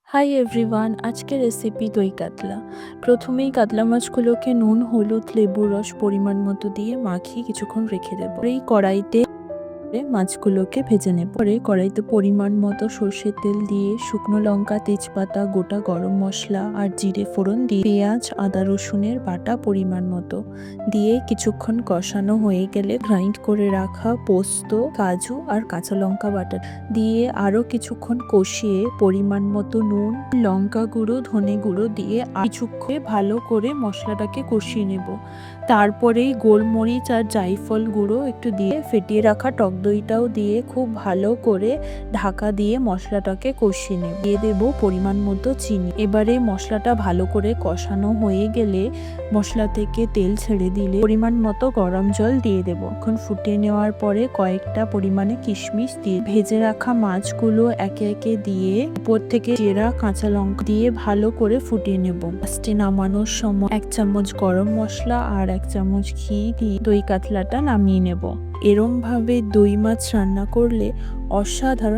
Hi everyone, আজকের recipe দই কাতলা। প্রথমেই কাতলা মাছগুলোকে নুন, হলুদ, লেবুর রস পরিমাণ মতো দিয়ে মাখিয়ে কিছুক্ষণ রেখে দেবো। এই কড়াইতে মাছগুলোকে ভেজে নেব। পরে কড়াইতে পরিমাণ মতো সর্ষের তেল দিয়ে শুকনো লঙ্কা, তেজপাতা, গোটা গরম মশলা আর জিরে ফোড়ন দিয়ে পেঁয়াজ, আদা রসুনের বাটা পরিমাণ মতো দিয়ে কিছুক্ষণ কষানো হয়ে গেলে গ্রাইন্ড করে রাখা পোস্ত, কাজু আর কাঁচা লঙ্কা বাটা দিয়ে আরো কিছুক্ষণ কষিয়ে পরিমাণ মতো নুন, লঙ্কা গুঁড়ো, ধনে গুঁড়ো দিয়ে কিছুক্ষণ ভালো করে মশলাটাকে কষিয়ে নেব। তারপরেই গোলমরিচ আর জায়ফল গুঁড়ো একটু দিয়ে ফেটিয়ে রাখা টক দইটাও দিয়ে খুব ভালো করে ঢাকা দিয়ে মশলাটাকে কষিয়ে নেব। দিয়ে দেবো পরিমাণ মতো চিনি। এবারে মশলাটা ভালো করে কষানো হয়ে গেলে মশলা থেকে তেল ছেড়ে দিলে পরিমাণ মতো গরম জল দিয়ে দেবো। এখন ফুটিয়ে নেওয়ার পরে কয়েকটা পরিমাণে কিশমিশ দিয়ে ভেজে রাখা মাছগুলো একে একে দিয়ে উপর থেকে জিরা, কাঁচা লঙ্কা দিয়ে ভালো করে ফুটিয়ে নেব। লাস্টে নামানোর সময় 1 চামচ গরম মশলা আর 1 চামচ ঘি দিয়ে দই কাতলাটা নামিয়ে নেব। এরম ভাবে দই মাছ রান্না করলে অসাধারণ